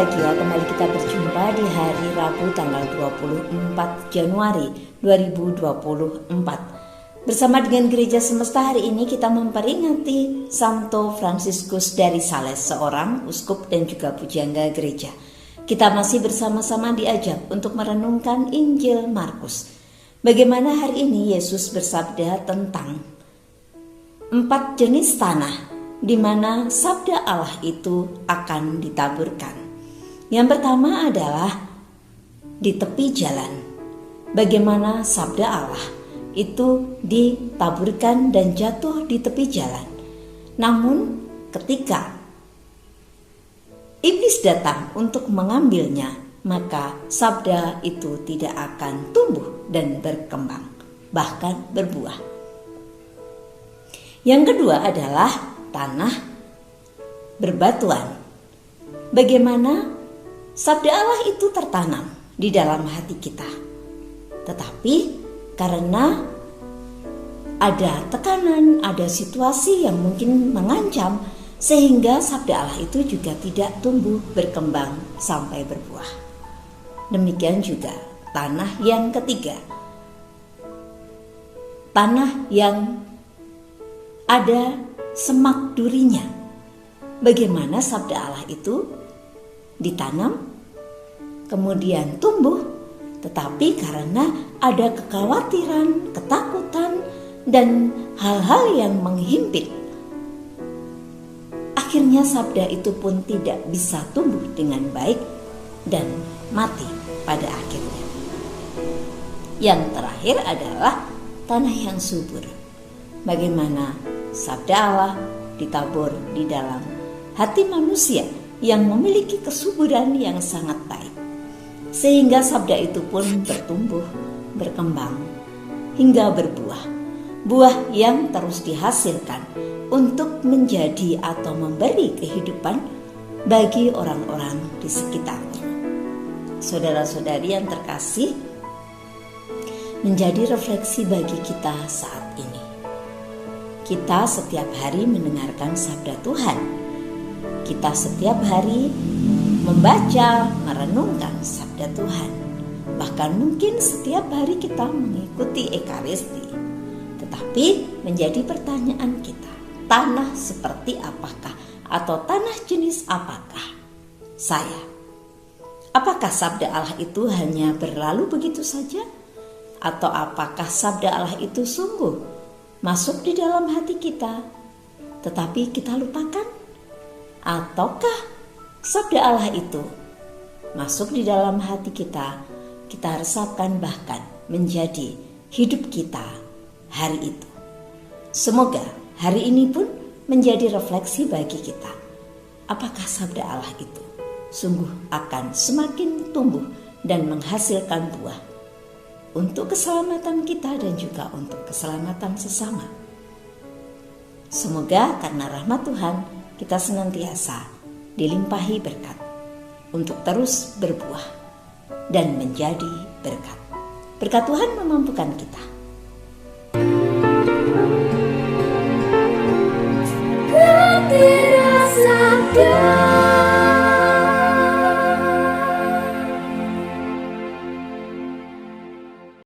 berbahagia, kembali kita berjumpa di hari Rabu tanggal 24 Januari 2024. Bersama dengan Gereja Semesta hari ini kita memperingati Santo Fransiskus dari Sales, seorang uskup dan juga pujangga gereja. Kita masih bersama-sama diajak untuk merenungkan Injil Markus. Bagaimana hari ini Yesus bersabda tentang 4 jenis tanah di mana sabda Allah itu akan ditaburkan. Yang pertama adalah di tepi jalan. Bagaimana sabda Allah itu ditaburkan dan jatuh di tepi jalan. Namun ketika iblis datang untuk mengambilnya, maka sabda itu tidak akan tumbuh dan berkembang, bahkan berbuah. Yang kedua adalah tanah berbatuan. Bagaimana sabda Allah itu tertanam di dalam hati kita. Tetapi karena ada tekanan, ada situasi yang mungkin mengancam, sehingga sabda Allah itu juga tidak tumbuh berkembang sampai berbuah. Demikian juga tanah yang ketiga. Tanah yang ada semak durinya. Bagaimana sabda Allah itu ditanam, kemudian tumbuh, tetapi karena ada kekhawatiran, ketakutan, dan hal-hal yang menghimpit, akhirnya sabda itu pun tidak bisa tumbuh dengan baik dan mati pada akhirnya. Yang terakhir adalah tanah yang subur. Bagaimana sabda Allah ditabur di dalam hati manusia yang memiliki kesuburan yang sangat baik, sehingga sabda itu pun bertumbuh, berkembang, hingga berbuah. Buah yang terus dihasilkan untuk menjadi atau memberi kehidupan bagi orang-orang di sekitarnya. Saudara-saudari yang terkasih, menjadi refleksi bagi kita saat ini. Kita setiap hari mendengarkan sabda Tuhan. Kita setiap hari membaca, merenungkan sabda Tuhan. Bahkan mungkin setiap hari kita mengikuti Ekaristi. Tetapi menjadi pertanyaan kita, tanah seperti apakah atau tanah jenis apakah saya? Apakah sabda Allah itu hanya berlalu begitu saja? Atau apakah sabda Allah itu sungguh masuk di dalam hati kita, tetapi kita lupakan? Ataukah sabda Allah itu masuk di dalam hati kita, kita resapkan bahkan menjadi hidup kita hari itu? Semoga hari ini pun menjadi refleksi bagi kita. Apakah sabda Allah itu sungguh akan semakin tumbuh dan menghasilkan buah untuk keselamatan kita dan juga untuk keselamatan sesama. Semoga karena rahmat Tuhan kita senantiasa dilimpahi berkat untuk terus berbuah dan menjadi berkat. Berkat Tuhan memampukan kita